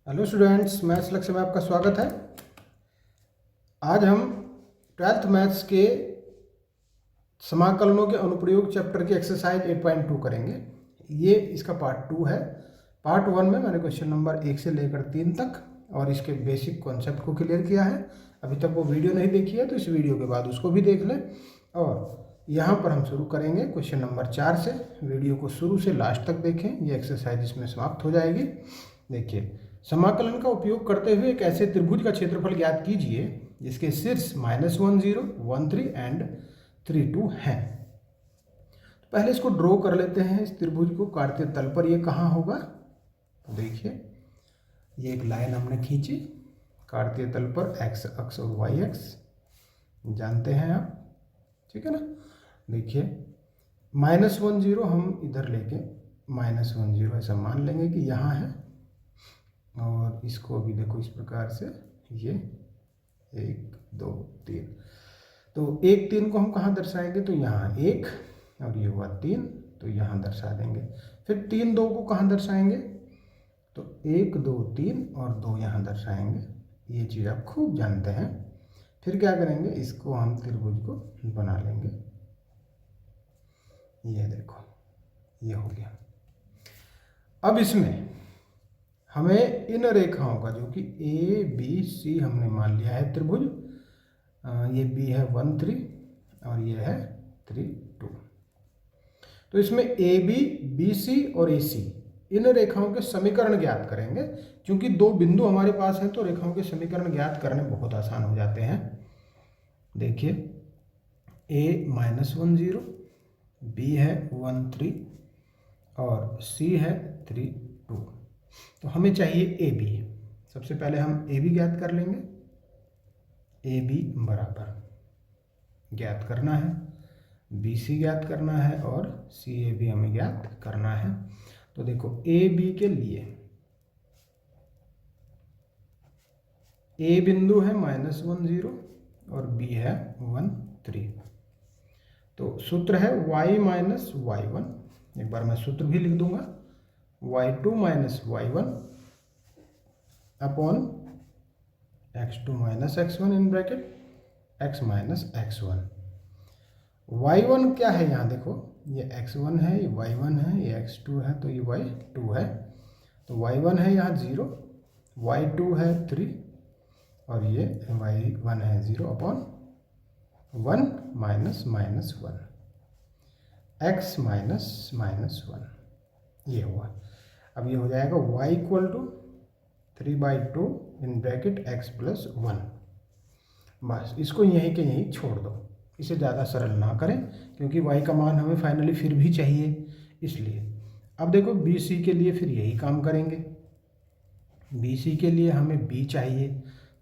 Hello students, maths लक्ष्य में आपका स्वागत है। आज हम 12th मैथ्स के समाकलनों के अनुप्रयोग चैप्टर की एक्सरसाइज 8.2 करेंगे। ये इसका पार्ट 2 है। पार्ट 1 में मैंने क्वेश्चन नंबर 1 से लेकर 3 तक और इसके बेसिक कॉन्सेप्ट को क्लियर किया है। अभी तक वो वीडियो नहीं देखी है तो इस वीडियो के बाद उसको भी देख लें। और यहाँ पर हम शुरू करेंगे क्वेश्चन नंबर 4 से। वीडियो को शुरू से लास्ट तक देखें, ये एक्सरसाइज इसमें समाप्त हो जाएगी। देखिए, समाकलन का उपयोग करते हुए एक ऐसे त्रिभुज का क्षेत्रफल ज्ञात कीजिए जिसके शीर्ष -1 0 1 3 एंड 3 2 हैं। तो पहले इसको ड्रॉ कर लेते हैं। इस त्रिभुज को काटते तल पर ये कहाँ होगा? तो देखिए, ये एक लाइन हमने खींची काटते तल पर, एक्स अक्ष और वाई अक्ष जानते हैं आप, ठीक है ना। देखिए, -1 0 हम इधर लेके -1 0 ऐसा मान लेंगे कि यहाँ है, और इसको भी देखो इस प्रकार से, ये 1 2 3। तो 1 3 को हम कहाँ दर्शाएंगे? तो यहाँ 1, और ये हुआ 3 तो यहाँ दर्शा देंगे। फिर 3 2 को कहाँ दर्शाएंगे? तो 1 2 3 और 2 यहाँ दर्शाएंगे। ये चीज़ आप खूब जानते हैं। फिर क्या करेंगे? इसको हम त्रिभुज को बना लेंगे। ये देखो, ये हो गया। अब इसमें हमें इन रेखाओं का, जो कि ए बी सी हमने मान लिया है त्रिभुज, ये बी है 1 3 और ये है 3 2। तो इसमें ए बी बी सी और ए सी, इन रेखाओं के समीकरण ज्ञात करेंगे। क्योंकि दो बिंदु हमारे पास हैं तो रेखाओं के समीकरण ज्ञात करने बहुत आसान हो जाते हैं। देखिए, ए -1 0, बी है 1 3 और सी है 3 2। तो हमें चाहिए ए बी। सबसे पहले हम ए बी ज्ञात कर लेंगे। ए बी बराबर ज्ञात करना है, बी सी ज्ञात करना है और सी ए भी हमें ज्ञात करना है। तो देखो, ए बी के लिए ए बिंदु है -1 0 और बी है 1 3। तो सूत्र है y - y1। एक बार मैं सूत्र भी लिख दूंगा, y2 - y1 upon x2 - x1 in bracket x - x1। y1 क्या है? यहाँ देखो, ये x1 है, ये y1 है, ये x2 है, तो ये y2 है। तो y1 है यहाँ 0, y2 है 3 और ये y1 है 0 अपॉन 1 -1 x -1, ये हुआ। अब ये हो जाएगा y = 3/2 इन ब्रैकेट x + 1। बस इसको यहीं के यहीं छोड़ दो, इसे ज़्यादा सरल ना करें क्योंकि y का मान हमें फाइनली फिर भी चाहिए, इसलिए। अब देखो, बी सी के लिए फिर यही काम करेंगे। बी सी के लिए हमें b चाहिए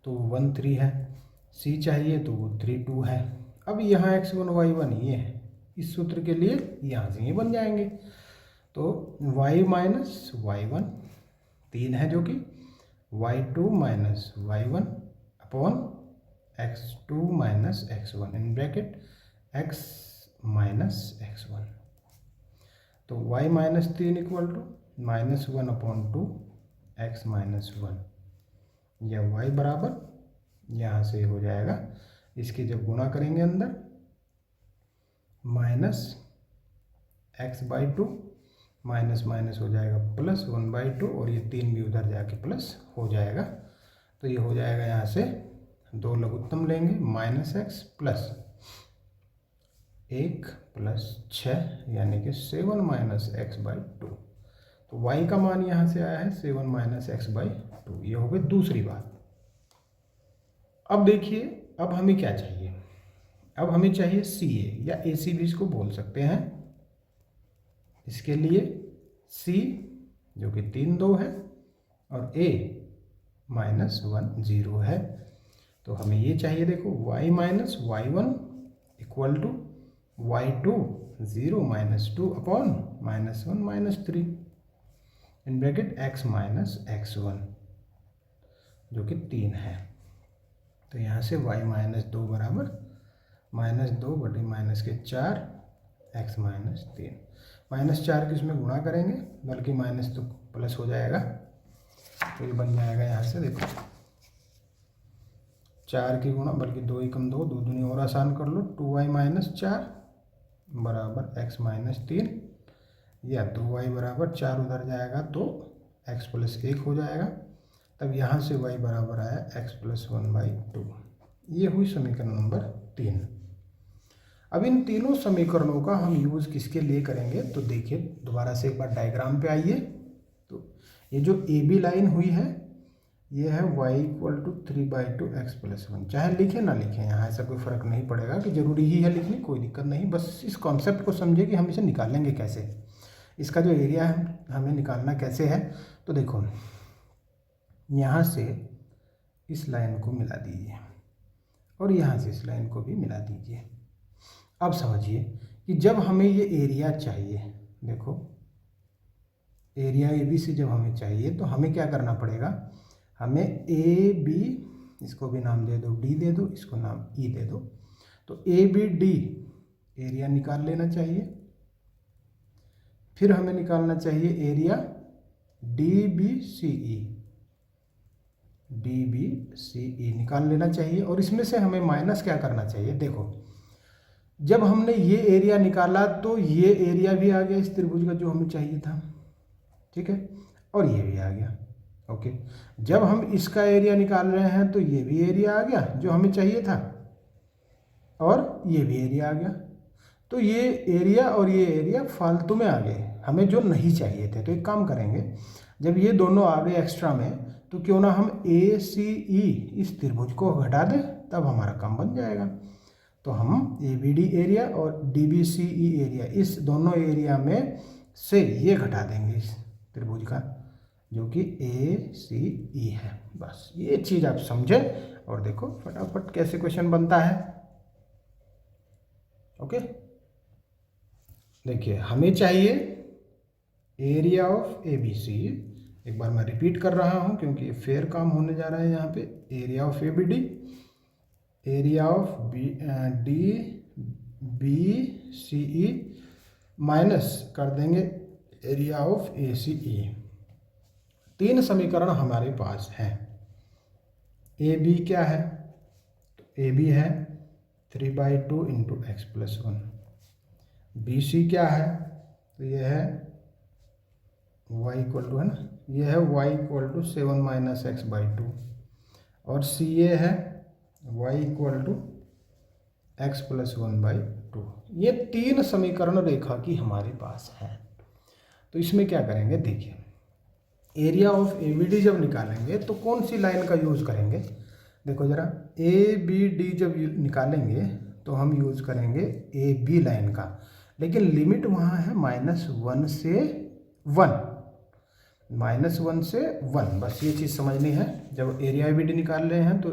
तो 1 3 है, c चाहिए तो वो 3 2 है। अब यहाँ x1 y1 ये है, इस सूत्र के लिए यहाँ से ये बन जाएंगे। तो y - y1 3 है, जो कि y2 - y1 upon x2 - x1 in bracket x - x1। तो y - 3 = -1 अपॉन 2 x - 1, या y बराबर यहाँ से हो जाएगा, इसके जब गुणा करेंगे अंदर -x/2 माइनस हो जाएगा +1/2 और ये 3 भी उधर जाके प्लस हो जाएगा। तो ये हो जाएगा, यहाँ से 2 लघुत्तम लेंगे, -x + 1 + 6 यानी कि 7 - x/2। तो y का मान यहाँ से आया है 7 - x/2। ये हो गई दूसरी बात। अब देखिए, अब हमें क्या चाहिए? अब हमें चाहिए सी ए, या ए सी भी इसको बोल सकते हैं। इसके लिए c, जो कि 3 2 है, और a -1 0 है। तो हमें ये चाहिए। देखो, y - y1 = y2 0 - 2 upon -1 - 3 in bracket x - x1, जो कि 3 है। तो यहाँ से y - 2 बराबर -2 बटे -4 x - 3। -4 किस में गुणा करेंगे, बल्कि माइनस तो प्लस हो जाएगा। तो ये बन जाएगा यहाँ से, देखो 4 की गुणा, बल्कि 2 एकम 2, 2 दूनी और आसान कर लो, 2y माइनस 4 बराबर x माइनस 3, या 2y बराबर 4 उधर जाएगा तो x प्लस 1 हो जाएगा। तब यहाँ से y बराबर आया x प्लस 1/2। ये हुई समीकरण नंबर 3। अब इन तीनों समीकरणों का हम यूज़ किसके लिए करेंगे, तो देखिए दोबारा से एक बार डायग्राम पे आइए। तो ये जो ए बी लाइन हुई है ये है y equal to 3/2 x plus 1। चाहे लिखें ना लिखें, यहाँ ऐसा कोई फ़र्क नहीं पड़ेगा कि ज़रूरी ही है लिखनी, कोई दिक्कत नहीं। बस इस कॉन्सेप्ट को समझे कि हम इसे निकालेंगे कैसे, इसका जो एरिया है हमें निकालना कैसे है। तो देखो यहाँ से इस लाइन को मिला दीजिए और यहाँ से इस लाइन को भी मिला दीजिए। अब समझिए कि जब हमें ये एरिया चाहिए, देखो एरिया ए बी से जब हमें चाहिए तो हमें क्या करना पड़ेगा, हमें ए बी, इसको भी नाम दे दो डी दे दो, इसको नाम ई दे दो। तो ए बी डी एरिया निकाल लेना चाहिए। फिर हमें निकालना चाहिए एरिया डी बी सी ई, डी बी सी ई निकाल लेना चाहिए। और इसमें से हमें माइनस क्या करना चाहिए, देखो जब हमने ये एरिया निकाला तो ये एरिया भी आ गया इस त्रिभुज का जो हमें चाहिए था, ठीक है, और ये भी आ गया। ओके, जब हम इसका एरिया निकाल रहे हैं तो ये भी एरिया आ गया जो हमें चाहिए था, और ये भी एरिया आ गया। तो ये एरिया और ये एरिया फालतू में आ गए, हमें जो नहीं चाहिए थे। तो एक काम करेंगे, जब ये दोनों आ गए एक्स्ट्रा में, तो क्यों ना हम ए सी ई इस त्रिभुज को घटा दें, तब हमारा काम बन जाएगा। तो हम ए बी डी एरिया और डी बी सी ई एरिया, इस दोनों एरिया में से ये घटा देंगे इस त्रिभुज का, जो कि ए सी ई है। बस ये चीज़ आप समझें और देखो फटाफट कैसे क्वेश्चन बनता है। ओके, देखिए हमें चाहिए area of A B C. एक बार मैं रिपीट कर रहा हूँ क्योंकि फेयर काम होने जा रहा है यहाँ पे। Area of A B D, area of D B C E, minus कर देंगे एरिया ऑफ ए सी ई। 3 समीकरण हमारे पास हैं। ए बी क्या है, तो ए बी है 3/2 into x plus 1। B C क्या है, तो ये है y इक्वल टू, है ना, ये है y equal to 7 minus x/2। और सी ए है y equal to x plus 1/2। ये 3 समीकरण रेखा की हमारे पास है। तो इसमें क्या करेंगे, देखिए area of A B D जब निकालेंगे तो कौन सी लाइन का यूज़ करेंगे, देखो ज़रा, ए बी डी जब निकालेंगे तो हम यूज़ करेंगे ए बी लाइन का, लेकिन लिमिट वहाँ है -1 से 1, -1 से 1। बस ये चीज़ समझनी है। जब एरिया ए बी डी निकाल रहे हैं तो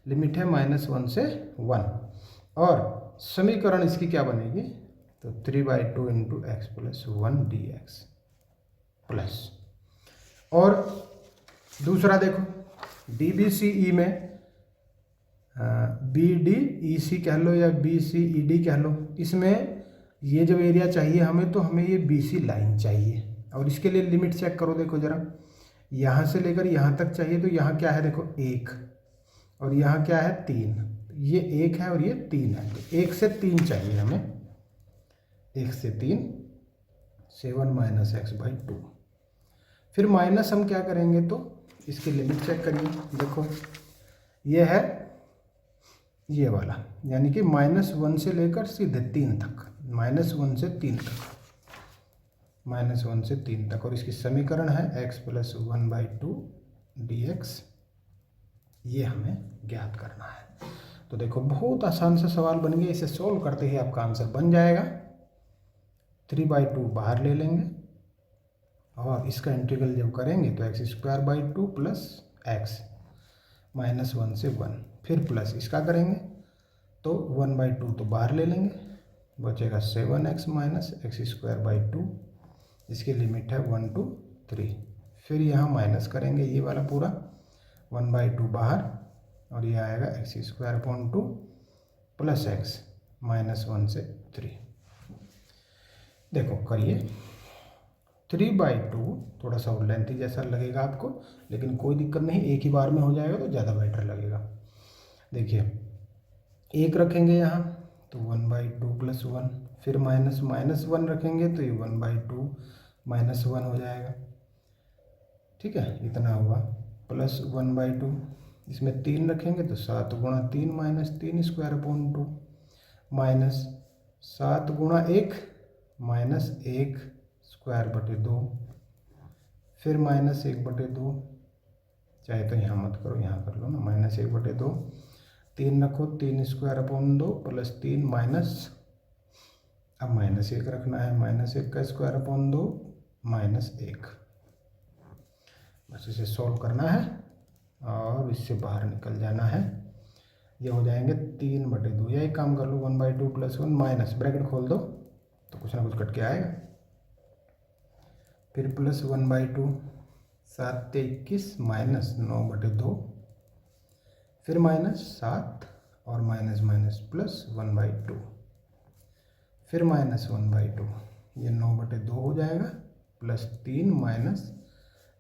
लिमिट है -1 से 1। और समीकरण इसकी क्या बनेगी, तो 3/2 into x plus 1 D x plus. और दूसरा देखो डी बी सी ई में बी डी ई सी कह लो या बी सी ई डी कह लो, इसमें ये जब एरिया चाहिए हमें तो हमें ये बी सी लाइन चाहिए। और इसके लिए लिमिट चेक करो, देखो ज़रा, यहाँ से लेकर यहाँ तक चाहिए। तो यहाँ क्या है, देखो 1, और यहाँ क्या है 3। ये 1 है और ये 3 है, तो 1 से 3 चाहिए हमें। 1 से 3 7 माइनस x/2। फिर माइनस हम क्या करेंगे, तो इसकी लिमिट चेक करिए। देखो ये है ये वाला, यानी कि -1 से लेकर सीधे 3 तक, -1 से 3 तक, -1 से 3 तक। और इसकी समीकरण है x प्लस 1/2 dx। ये हमें ज्ञात करना है। तो देखो बहुत आसान सा सवाल बन गया, इसे सॉल्व करते ही आपका आंसर बन जाएगा। 3/2 बाहर ले लेंगे और इसका इंटीग्रल जब करेंगे तो x² प्लस x, -1 से 1, फिर प्लस इसका करेंगे तो 1/2 तो बाहर ले लेंगे, बचेगा 7x माइनस x²/2। इसकी लिमिट है 1 to 3। फिर यहाँ माइनस करेंगे ये वाला पूरा, 1/2 बाहर, और ये आएगा x² प्लस x, -1 से 3। देखो करिए, 3/2, थोड़ा सा और लेंथी जैसा लगेगा आपको, लेकिन कोई दिक्कत नहीं, एक ही बार में हो जाएगा तो ज़्यादा बेटर लगेगा। देखिए 1 रखेंगे यहाँ तो 1/2 + 1, फिर -1 रखेंगे तो ये 1/2 -1 हो जाएगा। ठीक है, इतना हुआ, प्लस 1/2, इसमें 3 रखेंगे तो 7 × 3 -3 स्क्वायर/2, माइनस 7 × 1 -1 स्क्वायर/2, फिर -1/2, चाहे तो यहाँ मत करो, यहाँ कर लो ना, -1/2, 3 रखो, 3 स्क्वायर/2 प्लस 3 माइनस, अब -1 रखना है, -1 का स्क्वायर/2 -1, बस इसे सॉल्व करना है और इससे बाहर निकल जाना है। ये हो जाएंगे 3/2, या एक काम कर लो 1/2 + 1 माइनस, ब्रैकेट खोल दो तो कुछ ना कुछ कट के आएगा, फिर प्लस 1/2, 7 × 21 -9/2, फिर -7 और माइनस प्लस 1/2, फिर -1/2, ये 9/2 हो जाएगा, प्लस 3 माइनस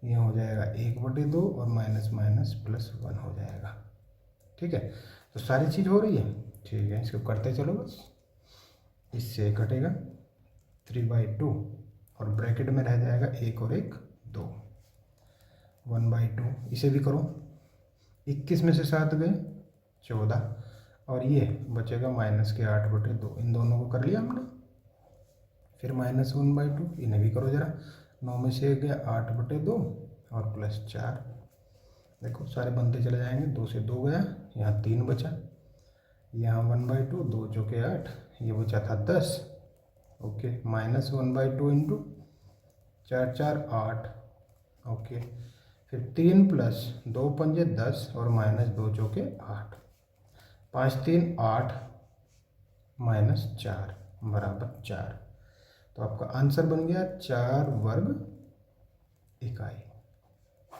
ये हो जाएगा 1/2 और माइनस प्लस 1 हो जाएगा। ठीक है, तो सारी चीज़ हो रही है। ठीक है, इसको करते चलो बस, इससे कटेगा 3/2 और ब्रैकेट में रह जाएगा 1 और 1 2, 1/2, इसे भी करो, 21 में से 7 गए 14, और ये बचेगा -8/2, इन दोनों को कर लिया हमने। फिर -1/2, इन्हें भी करो जरा, 9 में से 1 गया 8/2 और प्लस 4, देखो सारे बनते चले जाएंगे, 2 से 2 गया, यहाँ 3 बचा, यहाँ 1/2, 2 चौके 8, ये बचा था 10। ओके, -1/2 इंटू 4 4 8, ओके, फिर 3 प्लस 2 पंजे 10 और -2 चौके 8, 5 3 8 -4 बराबर 4, तो आपका आंसर बन गया 4 वर्ग इकाई।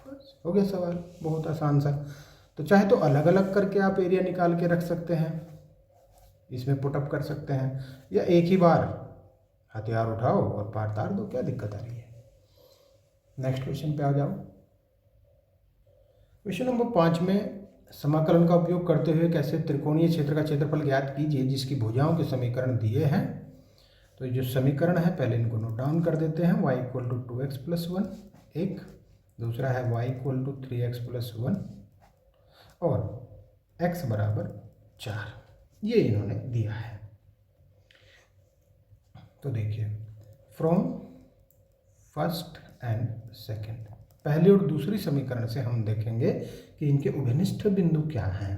बस हो गया सवाल, बहुत आसान सा। तो चाहे तो अलग अलग करके आप एरिया निकाल के रख सकते हैं, इसमें पुटअप कर सकते हैं, या एक ही बार हथियार उठाओ और पार तार दो, क्या दिक्कत आ रही है। नेक्स्ट क्वेश्चन पे आ जाओ। क्वेश्चन नंबर 5 में समाकलन का उपयोग करते हुए कैसे त्रिकोणीय क्षेत्र का क्षेत्रफल ज्ञात कीजिए जिसकी भुजाओं के समीकरण दिए हैं। तो जो समीकरण है पहले इनको नोट डाउन कर देते हैं। y = 2x + 1 एक, दूसरा है y = 3x + 1 और x = 4, ये इन्होंने दिया है। तो देखिए, फ्रॉम फर्स्ट एंड सेकंड, पहले और दूसरी समीकरण से हम देखेंगे कि इनके उभयनिष्ठ बिंदु क्या हैं,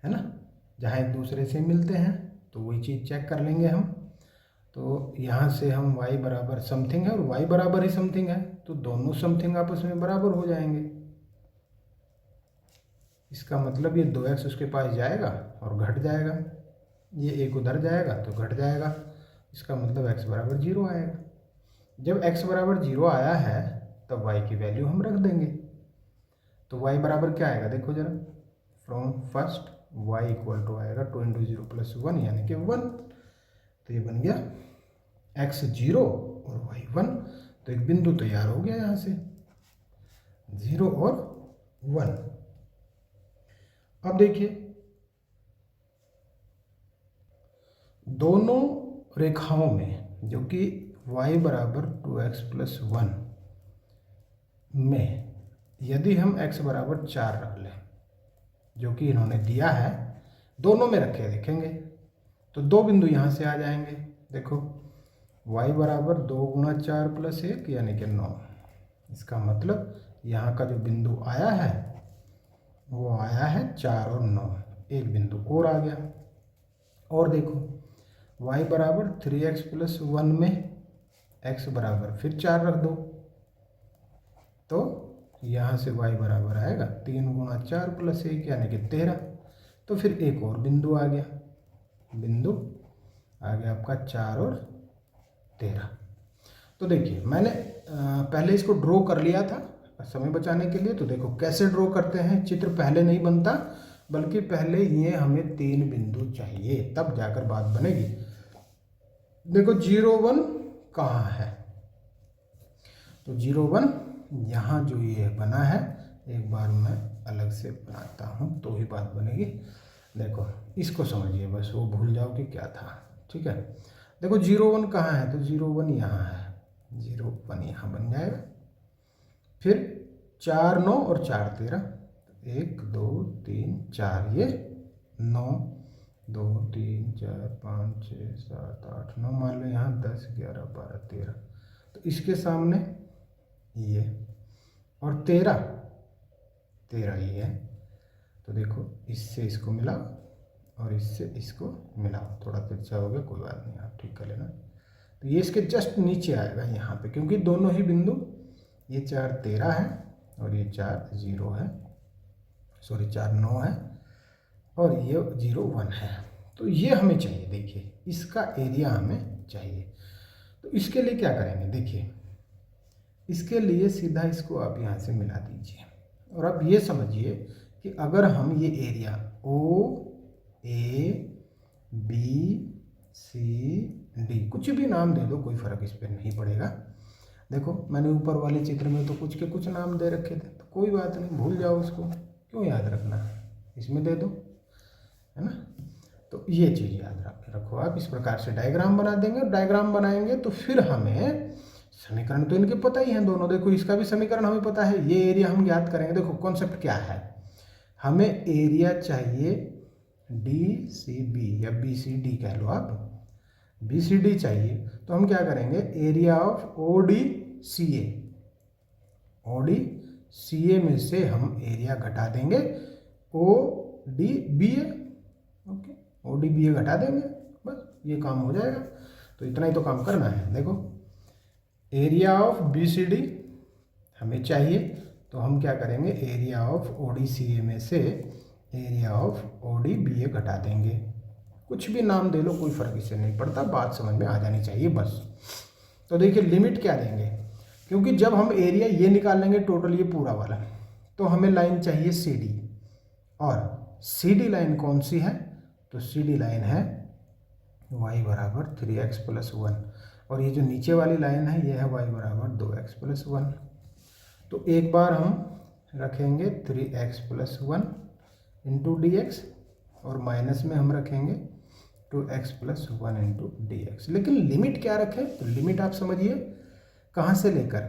है ना, जहाँ एक दूसरे से मिलते हैं तो वही चीज़ चेक कर लेंगे हम। तो यहाँ से हम y बराबर समथिंग है और y बराबर ही समथिंग है, तो दोनों समथिंग आपस में बराबर हो जाएंगे। इसका मतलब ये 2x उसके पास जाएगा और घट जाएगा, ये एक उधर जाएगा तो घट जाएगा, इसका मतलब x = 0 आएगा। जब x = 0 आया है तब y की वैल्यू हम रख देंगे। तो y बराबर क्या आएगा, देखो जरा, फ्रॉम फर्स्ट y = आएगा 2 × 0 + 1 यानी कि 1, तो ये बन गया x 0 और y 1, तो एक बिंदु तैयार हो गया यहाँ से 0 और 1। अब देखिए, दोनों रेखाओं में जो कि y = 2x + 1 में यदि हम x = 4 रख लें, जो कि इन्होंने दिया है, दोनों में रखे देखेंगे तो दो बिंदु यहाँ से आ जाएंगे। देखो y = 2 × 4 + 1 यानी कि 9, इसका मतलब यहाँ का जो बिंदु आया है वो आया है 4 और 9, एक बिंदु और आ गया। और देखो y = 3x + 1 में x = फिर 4 रख दो, तो यहाँ से y बराबर आएगा 3 × 4 + 1 यानी कि 13, तो फिर एक और बिंदु आ गया, बिंदु आ गया आपका 4 और 13। तो देखिए मैंने पहले इसको ड्रॉ कर लिया था समय बचाने के लिए। तो देखो कैसे ड्रॉ करते हैं, चित्र पहले नहीं बनता बल्कि पहले ये हमें 3 बिंदु चाहिए तब जाकर बात बनेगी। देखो 0 1 कहाँ है, तो 0 1 यहाँ जो ये बना है, एक बार मैं अलग से बनाता हूँ तो ही बात बनेगी। देखो इसको समझिए बस, वो भूल जाओ कि क्या था। ठीक है, देखो 0 1 कहाँ है, तो 0 1 यहाँ है, 0 1 यहाँ बन जाएगा। फिर 4 9 और 4 13, 1 2 3 4, ये 9 2 3 4 5 6 7 8 9, मान लो यहाँ 10 11 12 13, तो इसके सामने ये, और 13 13 ये है। तो देखो इससे इसको मिलाओ और इससे इसको मिलाओ, थोड़ा तिरछा हो गया, कोई बात नहीं, आप ठीक कर लेना। तो ये इसके जस्ट नीचे आएगा यहाँ पे, क्योंकि दोनों ही बिंदु, ये 4 13 है और ये 4 0 है, सॉरी 4 9 है और ये 0 1 है। तो ये हमें चाहिए, देखिए इसका एरिया हमें चाहिए। तो इसके लिए क्या करेंगे, देखिए इसके लिए सीधा इसको आप यहाँ से मिला दीजिए। और अब ये समझिए कि अगर हम ये area O A B C D, कुछ भी नाम दे दो, कोई फ़र्क इस पर नहीं पड़ेगा। देखो मैंने ऊपर वाले चित्र में तो कुछ के कुछ नाम दे रखे थे, तो कोई बात नहीं, भूल जाओ उसको, क्यों याद रखना, इसमें दे दो, है ना। तो ये चीज़ याद रखो आप, इस प्रकार से डायग्राम बना देंगे। और डायग्राम बनाएंगे तो फिर हमें समीकरण तो इनके पता ही हैं दोनों, देखो इसका भी समीकरण हमें पता है, ये एरिया हम ज्ञात करेंगे। देखो कॉन्सेप्ट क्या है, हमें एरिया चाहिए डी सी बी या बी सी डी कह लो आप, बी सी डी चाहिए। तो हम क्या करेंगे, area of O D C A, O D C A में से हम एरिया घटा देंगे O D B A, okay, O D B A घटा देंगे, बस ये काम हो जाएगा। तो इतना ही तो काम करना है। देखो area of B C D हमें चाहिए, तो हम क्या करेंगे, area of O D C A में से area of O D B A घटा देंगे। कुछ भी नाम दे लो, कोई फ़र्क इससे नहीं पड़ता, बात समझ में आ जानी चाहिए बस। तो देखिए लिमिट क्या देंगे, क्योंकि जब हम एरिया ये निकालेंगे टोटल ये पूरा वाला, तो हमें लाइन चाहिए सी डी, और सी डी लाइन कौन सी है, तो सी डी लाइन है y बराबर 3x + 1, और ये जो नीचे वाली लाइन है ये है y बराबर 2x + 1। तो एक बार हम रखेंगे 3x + 1 इंटू डी एक्स, और माइनस में हम रखेंगे 2x + 1 इंटू डी एक्स। लेकिन लिमिट क्या रखें, तो लिमिट आप समझिए कहाँ से लेकर,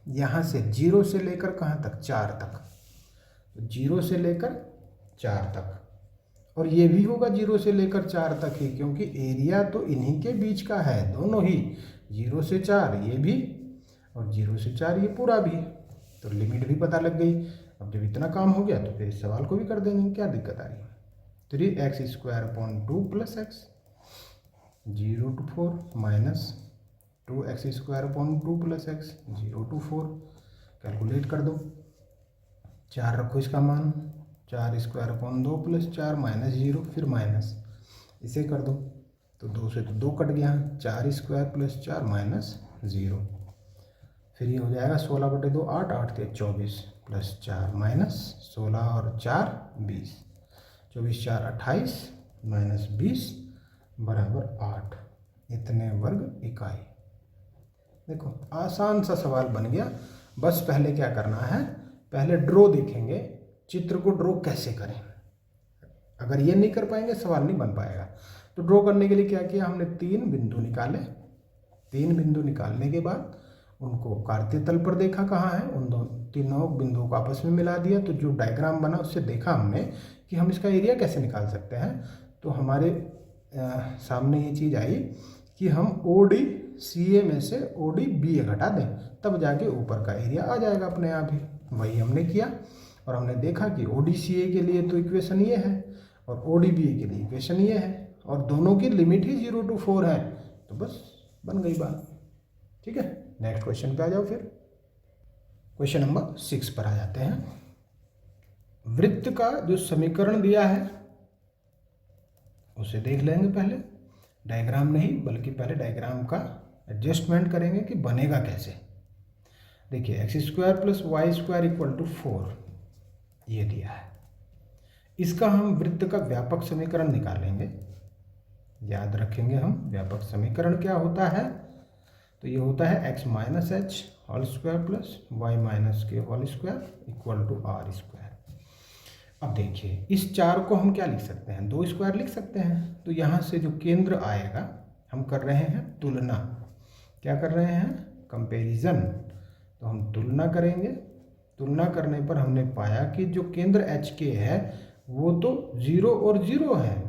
यहाँ से 0 से लेकर कहाँ तक, 4 तक, 0 से लेकर 4 तक, और ये भी होगा 0 से लेकर 4 तक ही, क्योंकि एरिया तो इन्हीं के बीच का है, दोनों ही 0 से 4 ये भी और 0 से 4 ये पूरा भी। तो लिमिट भी पता लग गई। अब जब इतना काम हो गया तो फिर इस सवाल को भी कर देंगे, क्या दिक्कत आ रही है। 3x² + 2 + x 0 to 4 minus 2x² 2 + x 0 to 4, calculate कर दो, 4 रखो इसका मान, 4² 2 + 4 माइनस 0, फिर माइनस, इसे कर दो, तो 2 से तो 2 कट गया, 4² + 4 माइनस 0, फिर ये हो जाएगा 16/2 8, 8 × 24 + 4 माइनस 16 और 4 20, 24 4 28 माइनस 20 बराबर 8, इतने वर्ग इकाई। देखो आसान सा सवाल बन गया। बस पहले क्या करना है, पहले ड्रॉ देखेंगे, चित्र को ड्रॉ कैसे करें। अगर ये नहीं कर पाएंगे सवाल नहीं बन पाएगा। तो ड्रॉ करने के लिए क्या किया, हमने 3 बिंदु निकाले। 3 बिंदु निकालने के बाद उनको कार्तीय तल पर देखा कहाँ है, उन तीनों बिंदुओं को आपस में मिला दिया। तो जो डायग्राम बना उससे देखा हमने कि हम इसका एरिया कैसे निकाल सकते हैं। तो हमारे सामने ये चीज़ आई कि हम ओ डी सी ए में से ओ डी बी ए घटा दें, तब जाके ऊपर का एरिया आ जाएगा अपने आप ही। वही हमने किया और हमने देखा कि ओ डी सी ए के लिए तो इक्वेशन ये है और ओ डी बी ए के लिए इक्वेशन ये है, और दोनों की लिमिट ही 0 to 4 है, तो बस बन गई बात। ठीक है, नेक्स्ट क्वेश्चन पे आ जाओ। फिर क्वेश्चन नंबर 6 पर आ जाते हैं। वृत्त का जो समीकरण दिया है उसे देख लेंगे पहले, डायग्राम नहीं बल्कि पहले डायग्राम का एडजस्टमेंट करेंगे कि बनेगा कैसे। देखिए x² + y² = 4 ये दिया है। इसका हम वृत्त का व्यापक समीकरण निकालेंगे। याद रखेंगे हम व्यापक समीकरण क्या होता है। तो ये होता है x minus H whole square plus Y minus K whole square equal to R square. अब देखिए इस 4 को हम क्या लिख सकते हैं, 2 स्क्वायर लिख सकते हैं। तो यहाँ से जो केंद्र आएगा, हम कर रहे हैं तुलना, क्या कर रहे हैं, कंपैरिजन। तो हम तुलना करेंगे, तुलना करने पर हमने पाया कि जो केंद्र एच के है वो तो 0 और 0 है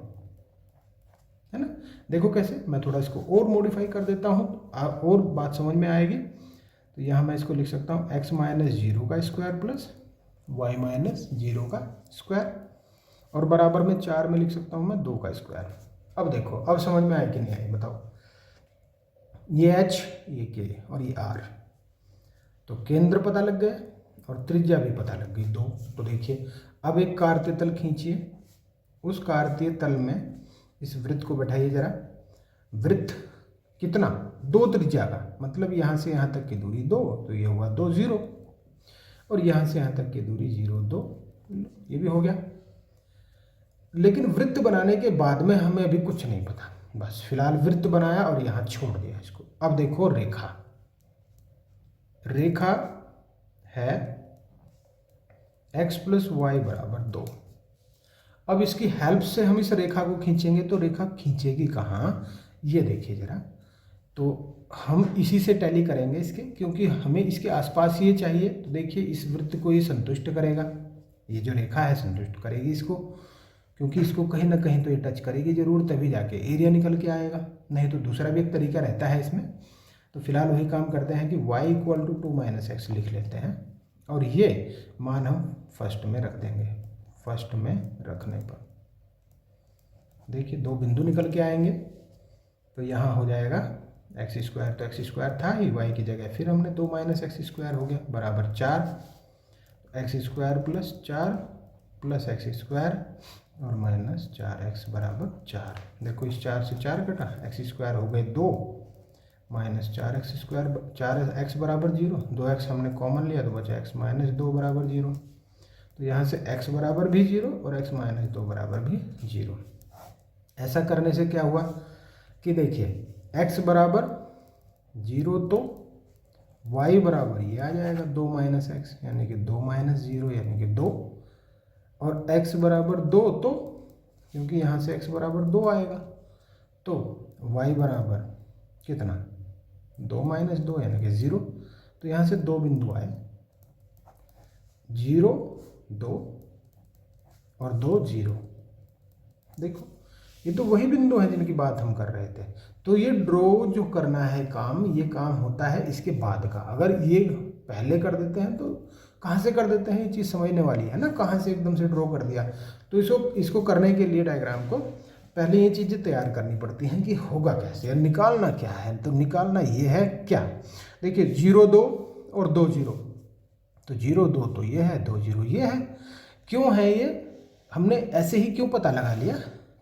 ना। देखो कैसे, मैं थोड़ा इसको और मॉडिफाई कर देता हूँ, और बात समझ में आएगी। तो यहाँ मैं इसको लिख सकता हूँ x माइनस 0 का स्क्वायर प्लस y माइनस 0 का स्क्वायर, और बराबर में 4 में लिख सकता हूँ मैं 2 का स्क्वायर। अब देखो, अब समझ में आए कि नहीं आई बताओ। ये h, ये k और ये r, तो केंद्र पता लग गया और त्रिज्या भी पता लग गई 2। तो देखिए अब एक कार्तीय तल खींचिए, उस कार्तीय तल में इस वृत्त को बैठाइए जरा। वृत्त कितना, 2 त्रिज्या का, मतलब यहाँ से यहाँ तक की दूरी 2, तो ये हुआ 2 0, और यहाँ से यहाँ तक की दूरी 0 2, ये भी हो गया। लेकिन वृत्त बनाने के बाद में हमें अभी कुछ नहीं पता, बस फिलहाल वृत्त बनाया और यहाँ छोड़ दिया इसको। अब देखो रेखा, रेखा है x प्लस वाई बराबर 2। अब इसकी हेल्प से हम इस रेखा को खींचेंगे, तो रेखा खींचेगी कहाँ, ये देखिए जरा। तो हम इसी से टैली करेंगे इसके, क्योंकि हमें इसके आसपास ये चाहिए। तो देखिए इस वृत्त को ये संतुष्ट करेगा, ये जो रेखा है संतुष्ट करेगी इसको, क्योंकि इसको कहीं ना कहीं तो ये टच करेगी जरूर, तभी जाके एरिया निकल के आएगा। नहीं तो दूसरा भी एक तरीका रहता है इसमें। तो फिलहाल वही काम करते हैं कि y equal to 2 minus x लिख लेते हैं, और ये मान हम फर्स्ट में रख देंगे। फर्स्ट में रखने पर देखिए 2 बिंदु निकल के आएंगे। तो यहाँ हो जाएगा एक्स स्क्वायर, तो एक्स स्क्वायर था ही, वाई की जगह फिर हमने 2 माइनस एक्स स्क्वायर हो गया बराबर 4। X square plus 4 plus x square और माइनस 4x बराबर 4। देखो इस 4 से 4 कटा, एक्स स्क्वायर हो गए 2 माइनस 4x स्क्वायर, 4x बराबर 0, 2x हमने कॉमन लिया तो बचा x माइनस 2 बराबर 0। तो यहाँ से x बराबर भी 0 और x माइनस 2 बराबर भी 0। ऐसा करने से क्या हुआ कि देखिए x बराबर 0 तो y बराबर ये आ जाएगा 2 माइनस एक्स, यानी कि 2 माइनस 0 यानी कि 2, और x बराबर 2 तो क्योंकि यहाँ से x बराबर 2 आएगा, तो y बराबर कितना 2 माइनस 2 यानी कि 0। तो यहाँ से 2 बिंदु आए, 0 2 और 2 0। देखो ये तो वही बिंदु हैं जिनकी बात हम कर रहे थे। तो ये ड्रॉ जो करना है काम, ये काम होता है इसके बाद का। अगर ये पहले कर देते हैं तो कहाँ से कर देते हैं, ये चीज़ समझने वाली है ना, कहाँ से एकदम से ड्रॉ कर दिया। तो इसको करने के लिए डायग्राम को पहले ये चीज़ें तैयार करनी पड़ती हैं कि होगा कैसे, निकालना क्या है। तो निकालना ये है क्या, देखिए 0 2 और 2 0, तो 0 2 तो ये है, 2 0 ये है। क्यों है ये, हमने ऐसे ही क्यों पता लगा लिया,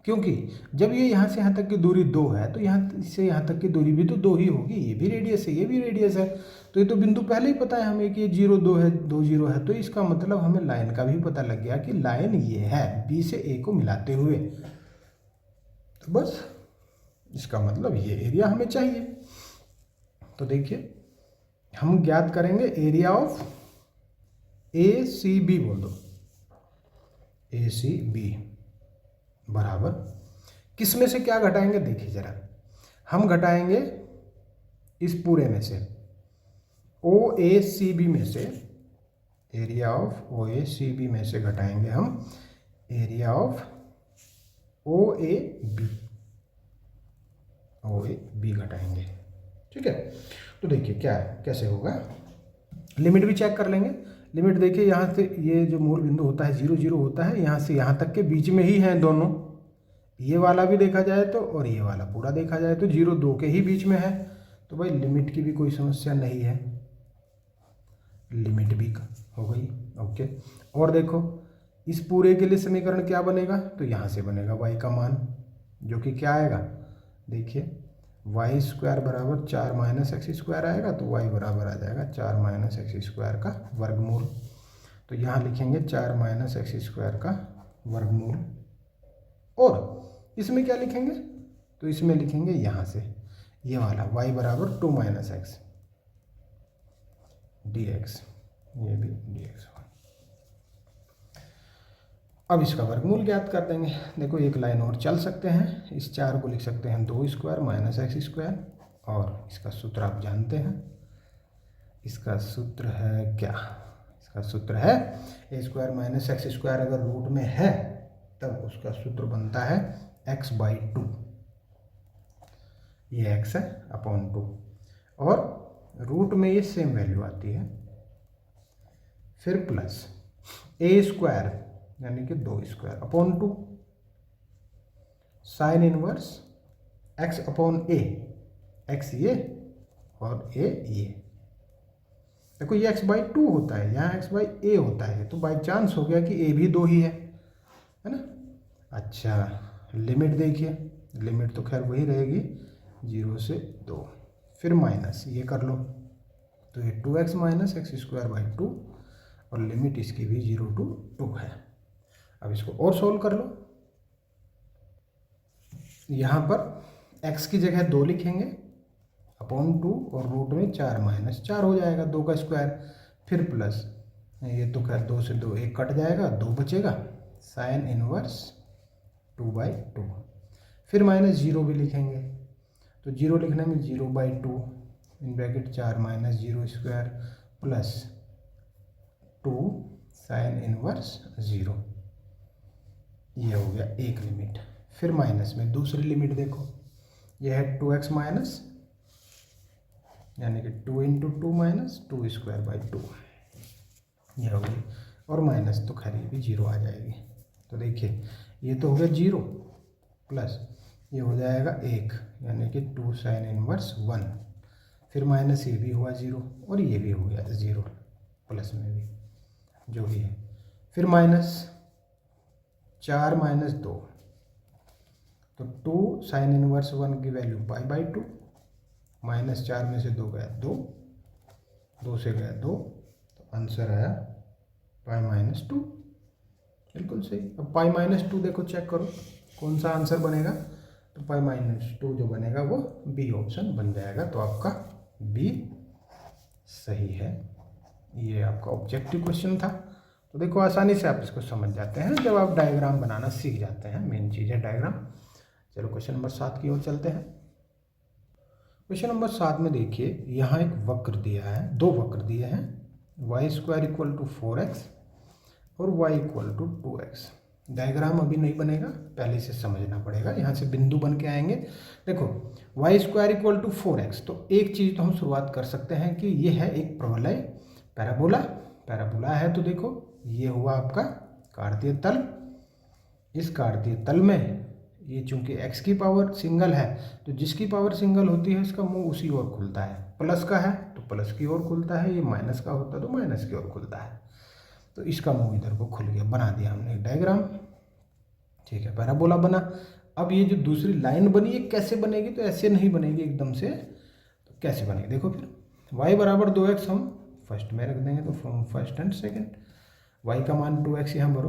क्योंकि जब ये यहाँ से यहाँ तक की दूरी 2 है तो यहाँ से यहाँ तक की दूरी भी तो 2 ही होगी, ये भी रेडियस है ये भी रेडियस है। तो ये तो बिंदु पहले ही पता है हमें कि 0 2 है 2 0 है। तो इसका मतलब हमें लाइन का भी पता लग गया कि लाइन ये है बी से ए को मिलाते हुए। तो बस इसका मतलब ये एरिया हमें चाहिए। तो देखिए हम ज्ञात करेंगे area of A C B, बोल दो ए सी बी बराबर किस में से क्या घटाएंगे, देखिए जरा। हम घटाएंगे इस पूरे में से ओ ए सी बी में से, area of O A C B में से घटाएंगे हम area of O A B, O A B घटाएंगे। ठीक है, तो देखिए क्या है, कैसे होगा, लिमिट भी चेक कर लेंगे। लिमिट देखिए यहाँ से ये जो मूल बिंदु होता है 0 0 होता है, यहाँ से यहाँ तक के बीच में ही हैं दोनों। ये वाला भी देखा जाए तो और ये वाला पूरा देखा जाए तो 0 2 के ही बीच में है। तो भाई लिमिट की भी कोई समस्या नहीं है, लिमिट भी हो गई। ओके, और देखो इस पूरे के लिए समीकरण क्या बनेगा, तो यहाँ से बनेगा y का मान, जो कि क्या आएगा, देखिए वाई स्क्वायर बराबर 4 माइनस एक्स स्क्वायर आएगा, तो y बराबर आ जाएगा 4 माइनस एक्स स्क्वायर का वर्गमूल। तो यहाँ लिखेंगे 4 माइनस एक्स स्क्वायर का वर्गमूल। और इसमें क्या लिखेंगे, तो इसमें लिखेंगे यहाँ से ये वाला y बराबर 2 माइनस एक्स डी एक्स, ये भी डी एक्स। अब इसका वर्गमूल ज्ञात कर देंगे। देखो एक लाइन और चल सकते हैं, इस 4 को लिख सकते हैं 2 स्क्वायर माइनस एक्स स्क्वायर, और इसका सूत्र आप जानते हैं, इसका सूत्र है क्या, इसका सूत्र है ए स्क्वायर माइनस एक्स स्क्वायर अगर रूट में है तब उसका सूत्र बनता है x बाई 2, ये x है अपॉन 2, और रूट में ये सेम वैल्यू आती है, फिर प्लस ए स्क्वायर यानी कि 2 square upon 2 sine inverse x upon A, x ये और a ये। देखो ये x बाई 2 होता है, यहाँ x बाई a होता है, तो बाई चांस हो गया कि a भी 2 ही है ना। अच्छा लिमिट देखिए, लिमिट तो खैर वही रहेगी 0 से 2, फिर माइनस ये कर लो, तो ये 2x minus x square by 2, और लिमिट इसकी भी 0 to 2 है। अब इसको और सोल्व कर लो, यहाँ पर x की जगह 2 लिखेंगे अपॉन 2, और रूट में 4 माइनस 4 हो जाएगा, 2 का स्क्वायर, फिर प्लस ये तो खैर 2 से 2 1 कट जाएगा, 2 बचेगा, साइन इनवर्स 2 बाई 2, फिर माइनस 0 भी लिखेंगे, तो 0 लिखने में 0 by 2 in bracket 4 minus 0 square plus 2 sine inverse 0, ये हो गया एक लिमिट। फिर माइनस में दूसरी लिमिट देखो, ये है 2x माइनस यानी कि 2 इंटू 2 माइनस 2 स्क्वायर बाई 2, ये हो गई, और माइनस तो खैर ये भी 0 आ जाएगी। तो देखिए ये तो हो गया 0 प्लस ये हो जाएगा 1 यानी कि 2 साइन इनवर्स 1, फिर माइनस ये भी हुआ 0 और ये भी हो गया 0, प्लस में भी जो भी है, फिर माइनस 4 माइनस 2, तो 2 साइन इनवर्स 1 की वैल्यू पाई बाई 2, माइनस 4 में से 2 गया 2, 2 से गया 2, तो आंसर आया पाई माइनस 2, बिल्कुल सही। अब पाई माइनस 2 देखो चेक करो कौन सा आंसर बनेगा, तो पाई माइनस 2 जो बनेगा वो बी ऑप्शन बन जाएगा, तो आपका बी सही है। ये आपका ऑब्जेक्टिव क्वेश्चन था। तो देखो आसानी से आप इसको समझ जाते हैं जब आप डायग्राम बनाना सीख जाते हैं, मेन चीज़ है डायग्राम। चलो क्वेश्चन नंबर 7 की ओर चलते हैं। क्वेश्चन नंबर 7 में देखिए यहाँ एक वक्र दिया है, 2 वक्र दिए हैं, Y square equal to 4x और y equal to 2x। Diagram अभी नहीं बनेगा, पहले से समझना पड़ेगा, यहाँ से बिंदु बन के आएंगे। देखो Y square equal to 4x, तो एक चीज़ तो हम शुरुआत कर सकते हैं कि ये है एक प्रवलय पैराबोला, पैराबोला है, तो देखो ये हुआ आपका कार्तीय तल, इस कार्तीय तल में ये चूंकि x की पावर सिंगल है, तो जिसकी पावर सिंगल होती है इसका मुंह उसी ओर खुलता है, प्लस का है तो प्लस की ओर खुलता है, ये माइनस का होता है तो माइनस की ओर खुलता है, तो इसका मुंह इधर को खुल गया, बना दिया हमने डायग्राम, ठीक है, पैराबोला बना। अब ये जो दूसरी लाइन बनी ये कैसे बनेगी, तो ऐसे नहीं बनेगी एकदम से, तो कैसे बनेगी देखो, फिर y बराबर 2x हम फर्स्ट में रख देंगे, तो from first and second y का मान 2x यहाँ भरो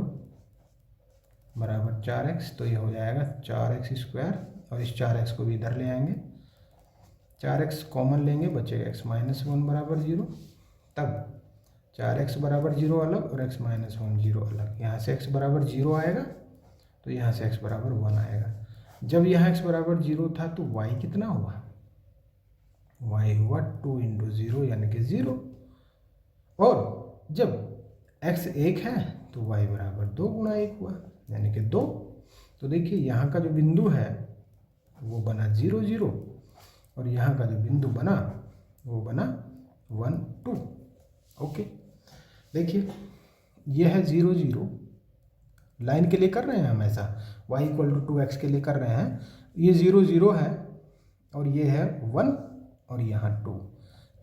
बराबर 4x, तो ये हो जाएगा 4x स्क्वायर, और इस 4x को भी इधर ले आएंगे, 4x कॉमन लेंगे, बचेगा x माइनस 1 बराबर 0, तब 4x बराबर 0 अलग और x माइनस 1 0 अलग, यहाँ से x बराबर 0 आएगा तो यहाँ से x बराबर 1 आएगा। जब यहाँ x बराबर 0 था तो y कितना हुआ, y हुआ 2 इंटू 0 यानी कि 0, और जब x 1 है तो y बराबर 2 गुणा 1 हुआ यानी कि 2। तो देखिए यहाँ का जो बिंदु है वो बना 0 0, और यहाँ का जो बिंदु बना वो बना 1 2। ओके, देखिए ये है 0 0, लाइन के लिए कर रहे हैं हम ऐसा, y इक्वल टू 2x के लिए कर रहे हैं, ये 0 0 है और ये है 1 और यहाँ 2,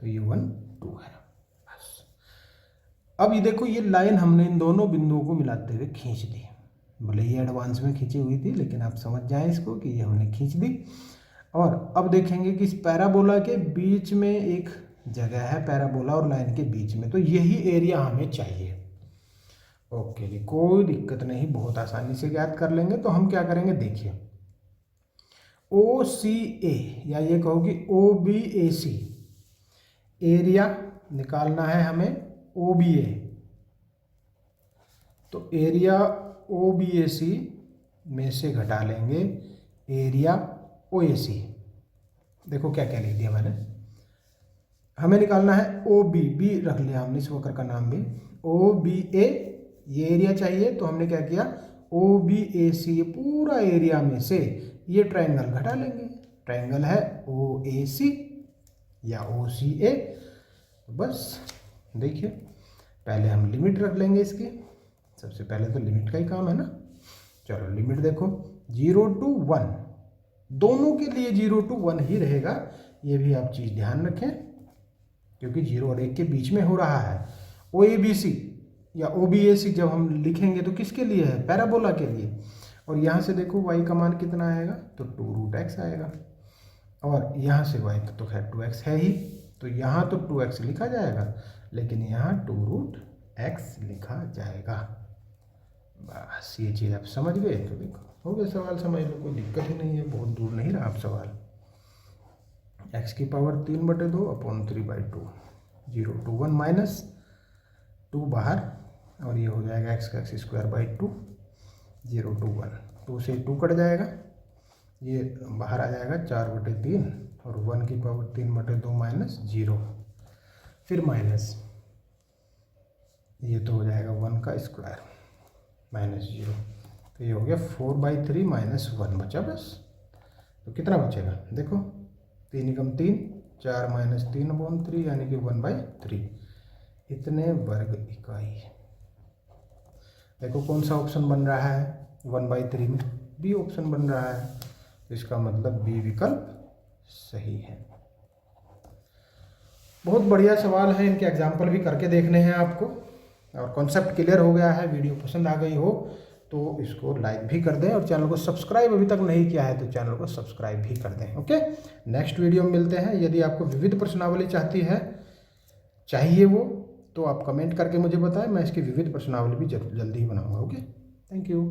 तो ये 1 2 है बस। अब ये देखो ये लाइन हमने इन दोनों बिंदुओं को मिलाते हुए खींच दी, भले ये एडवांस में खींची हुई थी लेकिन आप समझ जाएं इसको कि ये हमने खींच दी। और अब देखेंगे कि इस पैराबोला के बीच में एक जगह है, पैराबोला और लाइन के बीच में, तो यही एरिया हमें चाहिए। ओके जी, कोई दिक्कत नहीं, बहुत आसानी से ज्ञात कर लेंगे। तो हम क्या करेंगे देखिए, ओ सी ए या ये कहो कि ओ बी ए सी, एरिया निकालना है हमें ओ बी ए। तो एरिया ओ बी ए सी में से घटा लेंगे एरिया ओ ए सी। देखो क्या क्या लिख दिया मैंने। हमें निकालना है ओ बी, बी रख लिया हमने इस वक्र का नाम भी, ओ बी ए ये एरिया चाहिए। तो हमने क्या किया, ओ बी ए सी पूरा एरिया में से ये ट्रायंगल घटा लेंगे। ट्रायंगल है ओ ए सी या ओ सी ए। बस देखिए, पहले हम लिमिट रख लेंगे इसकी। सबसे पहले तो लिमिट का ही काम है ना। चलो लिमिट देखो, 0 to 1, दोनों के लिए 0 to 1 ही रहेगा। ये भी आप चीज़ ध्यान रखें, क्योंकि 0 और 1 के बीच में हो रहा है। ओ ए बी सी या ओ बी ए सी जब हम लिखेंगे तो किसके लिए है, पैराबोला के लिए। और यहाँ से देखो y का मान कितना आएगा, तो 2√x आएगा। और यहाँ से y तो खैर 2x है ही, तो यहाँ तो 2x लिखा जाएगा, लेकिन यहाँ 2√x लिखा जाएगा। बस ये चीज़ आप समझ गए। तो देखो हो गया सवाल, समझ लो, कोई दिक्कत ही नहीं है, बहुत दूर नहीं रहा आप सवाल। x की पावर 3/2 अपॉन 3/2, 0 to 1 माइनस 2 बाहर, और ये हो जाएगा x²/2, 0 to 1, 2 से 2 कट जाएगा, ये बाहर आ जाएगा 4/3, और 1 की पावर 3/2 माइनस 0, फिर माइनस, ये तो हो जाएगा 1 का स्क्वायर माइनस 0। तो ये हो गया 4/3 माइनस 1 बचा बस। तो कितना बचेगा देखो, 3 एकम 3, 4 माइनस 3/3 यानी कि 1/3, इतने वर्ग इकाई। देखो कौन सा ऑप्शन बन रहा है 1/3 में, बी ऑप्शन बन रहा है। तो इसका मतलब बी विकल्प सही है। बहुत बढ़िया सवाल है, इनके एग्जाम्पल भी करके देखने हैं आपको। और कॉन्सेप्ट क्लियर हो गया है, वीडियो पसंद आ गई हो तो इसको लाइक भी कर दें, और चैनल को सब्सक्राइब अभी तक नहीं किया है तो चैनल को सब्सक्राइब भी कर दें। ओके, नेक्स्ट वीडियो में मिलते हैं। यदि आपको विविध प्रश्नावली चाहिए वो, तो आप कमेंट करके मुझे बताएं, मैं इसकी विविध प्रश्नावली भी जल्दी ही बनाऊंगा। Okay, thank you.